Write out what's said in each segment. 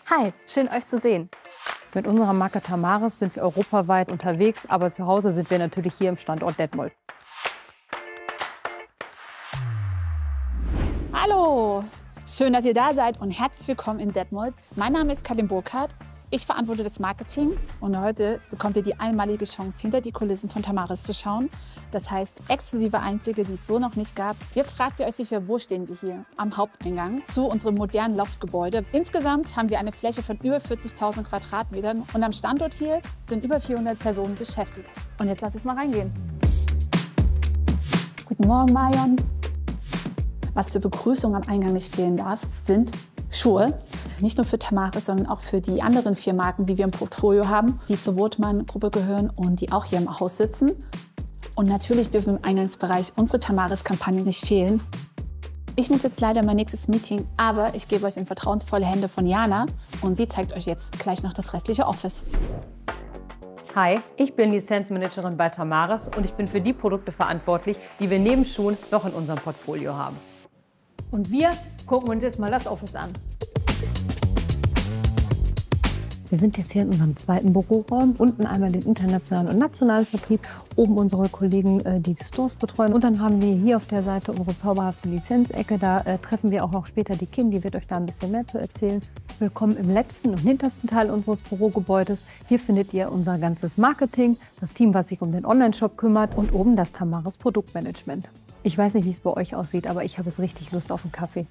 Hi, schön euch zu sehen. Mit unserer Marke Tamaris sind wir europaweit unterwegs, aber zu Hause sind wir natürlich hier im Standort Detmold. Hallo, schön, dass ihr da seid und herzlich willkommen in Detmold. Mein Name ist Karin Burkhardt. Ich verantworte das Marketing und heute bekommt ihr die einmalige Chance, hinter die Kulissen von Tamaris zu schauen. Das heißt, exklusive Einblicke, die es so noch nicht gab. Jetzt fragt ihr euch sicher, wo stehen wir hier? Am Haupteingang zu unserem modernen Loftgebäude. Insgesamt haben wir eine Fläche von über 40.000 Quadratmetern und am Standort hier sind über 400 Personen beschäftigt. Und jetzt lass uns mal reingehen. Guten Morgen, Marion. Was zur Begrüßung am Eingang nicht fehlen darf, sind Schuhe. Nicht nur für Tamaris, sondern auch für die anderen 4 Marken, die wir im Portfolio haben, die zur Wortmann-Gruppe gehören und die auch hier im Haus sitzen. Und natürlich dürfen im Eingangsbereich unsere Tamaris-Kampagnen nicht fehlen. Ich muss jetzt leider in mein nächstes Meeting, aber ich gebe euch in vertrauensvolle Hände von Jana und sie zeigt euch jetzt gleich noch das restliche Office. Hi, ich bin Lizenzmanagerin bei Tamaris und ich bin für die Produkte verantwortlich, die wir neben Schuhen noch in unserem Portfolio haben. Und wir gucken uns jetzt mal das Office an. Wir sind jetzt hier in unserem zweiten Büroraum. Unten einmal den internationalen und nationalen Vertrieb, oben unsere Kollegen, die Stores betreuen. Und dann haben wir hier auf der Seite unsere zauberhafte Lizenzecke. Da treffen wir auch noch später die Kim, die wird euch da ein bisschen mehr zu erzählen. Willkommen im letzten und hintersten Teil unseres Bürogebäudes. Hier findet ihr unser ganzes Marketing, das Team, was sich um den Online-Shop kümmert und oben das Tamaris Produktmanagement. Ich weiß nicht, wie es bei euch aussieht, aber ich habe jetzt richtig Lust auf einen Kaffee.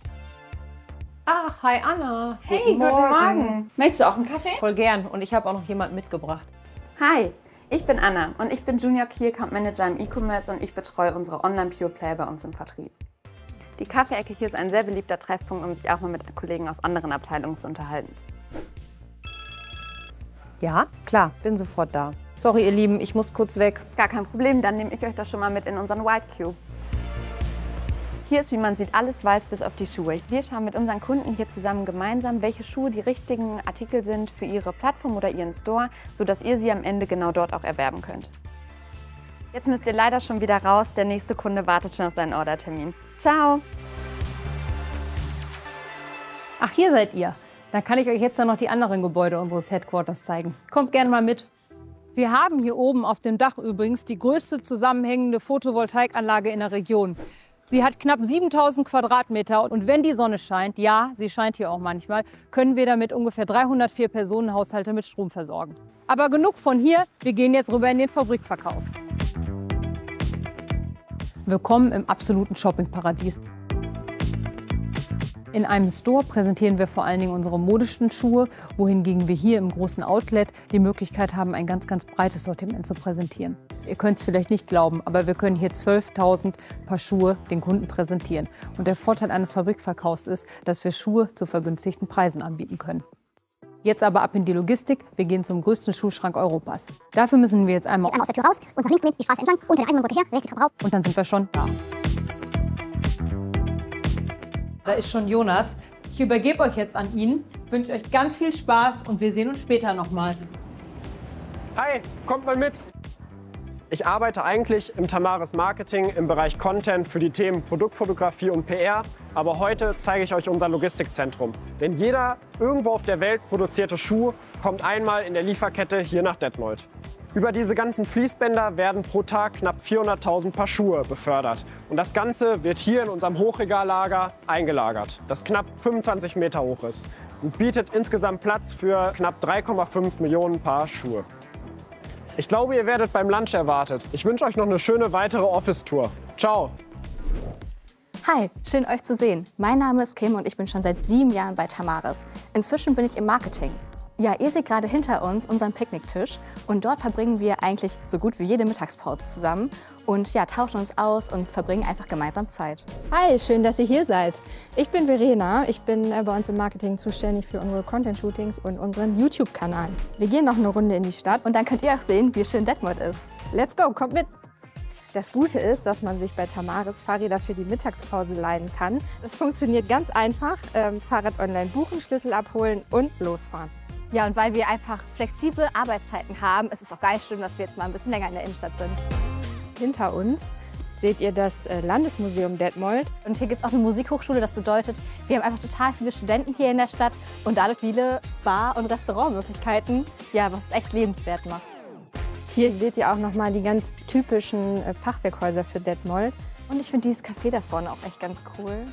Ach, hi Anna. Hey, guten Morgen. Möchtest du auch einen Kaffee? Voll gern. Und ich habe auch noch jemanden mitgebracht. Hi, ich bin Anna und ich bin Junior Key Account Manager im E-Commerce und ich betreue unsere Online-Pure-Player bei uns im Vertrieb. Die Kaffeeecke hier ist ein sehr beliebter Treffpunkt, um sich auch mal mit Kollegen aus anderen Abteilungen zu unterhalten. Ja, klar, bin sofort da. Sorry, ihr Lieben, ich muss kurz weg. Gar kein Problem, dann nehme ich euch das schon mal mit in unseren White Cube. Hier ist, wie man sieht, alles weiß bis auf die Schuhe. Wir schauen mit unseren Kunden hier zusammen gemeinsam, welche Schuhe die richtigen Artikel sind für ihre Plattform oder ihren Store, sodass ihr sie am Ende genau dort auch erwerben könnt. Jetzt müsst ihr leider schon wieder raus, der nächste Kunde wartet schon auf seinen Ordertermin. Ciao! Ach, hier seid ihr. Dann kann ich euch jetzt noch die anderen Gebäude unseres Headquarters zeigen. Kommt gerne mal mit. Wir haben hier oben auf dem Dach übrigens die größte zusammenhängende Photovoltaikanlage in der Region. Sie hat knapp 7.000 Quadratmeter und wenn die Sonne scheint, ja, sie scheint hier auch manchmal, können wir damit ungefähr 304 Personenhaushalte mit Strom versorgen. Aber genug von hier, wir gehen jetzt rüber in den Fabrikverkauf. Willkommen im absoluten Shoppingparadies. In einem Store präsentieren wir vor allen Dingen unsere modischen Schuhe, wohingegen wir hier im großen Outlet die Möglichkeit haben, ein ganz breites Sortiment zu präsentieren. Ihr könnt es vielleicht nicht glauben, aber wir können hier 12.000 Paar Schuhe den Kunden präsentieren. Und der Vorteil eines Fabrikverkaufs ist, dass wir Schuhe zu vergünstigten Preisen anbieten können. Jetzt aber ab in die Logistik. Wir gehen zum größten Schuhschrank Europas. Dafür müssen wir jetzt einmal aus der Tür raus und nach links drehen, die Straße entlang, unter der Eisenbahnbrücke her, rechts die Treppe rauf. Und dann sind wir schon da. Da ist schon Jonas. Ich übergebe euch jetzt an ihn, wünsche euch ganz viel Spaß und wir sehen uns später nochmal. Hi, kommt mal mit! Ich arbeite eigentlich im Tamaris Marketing im Bereich Content für die Themen Produktfotografie und PR, aber heute zeige ich euch unser Logistikzentrum. Denn jeder irgendwo auf der Welt produzierte Schuh kommt einmal in der Lieferkette hier nach Detmold. Über diese ganzen Fließbänder werden pro Tag knapp 400.000 Paar Schuhe befördert. Und das Ganze wird hier in unserem Hochregallager eingelagert, das knapp 25 Meter hoch ist und bietet insgesamt Platz für knapp 3,5 Millionen Paar Schuhe. Ich glaube, ihr werdet beim Lunch erwartet. Ich wünsche euch noch eine schöne weitere Office-Tour. Ciao! Hi, schön euch zu sehen. Mein Name ist Kim und ich bin schon seit 7 Jahren bei Tamaris. Inzwischen bin ich im Marketing. Ja, ihr seht gerade hinter uns unseren Picknicktisch und dort verbringen wir eigentlich so gut wie jede Mittagspause zusammen und ja, tauschen uns aus und verbringen einfach gemeinsam Zeit. Hi, schön, dass ihr hier seid. Ich bin Verena, ich bin bei uns im Marketing zuständig für unsere Content-Shootings und unseren YouTube-Kanal. Wir gehen noch eine Runde in die Stadt und dann könnt ihr auch sehen, wie schön Detmold ist. Let's go, kommt mit! Das Gute ist, dass man sich bei Tamaris Fahrräder für die Mittagspause leihen kann. Es funktioniert ganz einfach, Fahrrad online buchen, Schlüssel abholen und losfahren. Ja, und weil wir einfach flexible Arbeitszeiten haben, ist es auch gar nicht schlimm, dass wir jetzt mal ein bisschen länger in der Innenstadt sind. Hinter uns seht ihr das Landesmuseum Detmold. Und hier gibt es auch eine Musikhochschule. Das bedeutet, wir haben einfach total viele Studenten hier in der Stadt und dadurch viele Bar- und Restaurantmöglichkeiten, ja, was es echt lebenswert macht. Hier seht ihr auch nochmal die ganz typischen Fachwerkhäuser für Detmold. Und ich finde dieses Café da vorne auch echt ganz cool.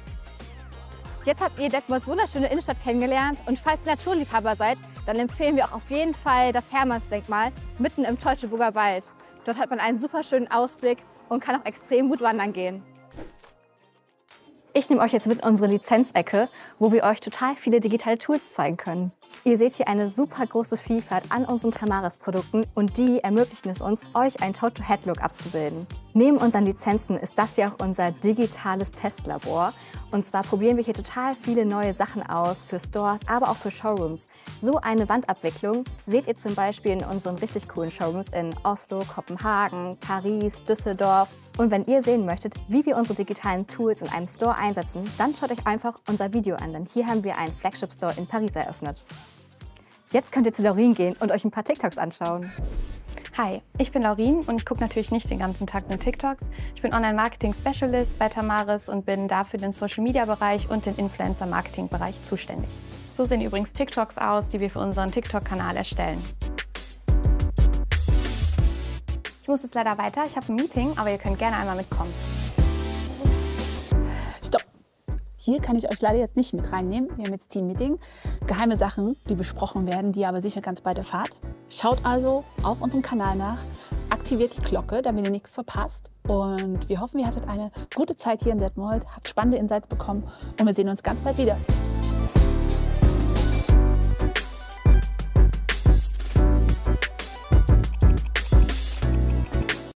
Jetzt habt ihr Detmolds wunderschöne Innenstadt kennengelernt und falls ihr Naturliebhaber seid, dann empfehlen wir auch auf jeden Fall das Hermannsdenkmal mitten im Teutoburger Wald. Dort hat man einen super schönen Ausblick und kann auch extrem gut wandern gehen. Ich nehme euch jetzt mit in unsere Lizenzecke, wo wir euch total viele digitale Tools zeigen können. Ihr seht hier eine super große Vielfalt an unseren Tamaris-Produkten und die ermöglichen es uns, euch einen Toe-to-Head-Look abzubilden. Neben unseren Lizenzen ist das ja auch unser digitales Testlabor. Und zwar probieren wir hier total viele neue Sachen aus für Stores, aber auch für Showrooms. So eine Wandabwicklung seht ihr zum Beispiel in unseren richtig coolen Showrooms in Oslo, Kopenhagen, Paris, Düsseldorf. Und wenn ihr sehen möchtet, wie wir unsere digitalen Tools in einem Store einsetzen, dann schaut euch einfach unser Video an, denn hier haben wir einen Flagship-Store in Paris eröffnet. Jetzt könnt ihr zu Laurin gehen und euch ein paar TikToks anschauen. Hi, ich bin Laurin und ich gucke natürlich nicht den ganzen Tag nur TikToks. Ich bin Online-Marketing-Specialist bei Tamaris und bin dafür den Social-Media-Bereich und den Influencer-Marketing-Bereich zuständig. So sehen übrigens TikToks aus, die wir für unseren TikTok-Kanal erstellen. Ich muss jetzt leider weiter, ich habe ein Meeting, aber ihr könnt gerne einmal mitkommen. Stopp! Hier kann ich euch leider jetzt nicht mit reinnehmen. Wir haben jetzt Team-Meeting. Geheime Sachen, die besprochen werden, die ihr aber sicher ganz bald erfahrt. Schaut also auf unserem Kanal nach, aktiviert die Glocke, damit ihr nichts verpasst. Und wir hoffen, ihr hattet eine gute Zeit hier in Detmold, habt spannende Insights bekommen und wir sehen uns ganz bald wieder.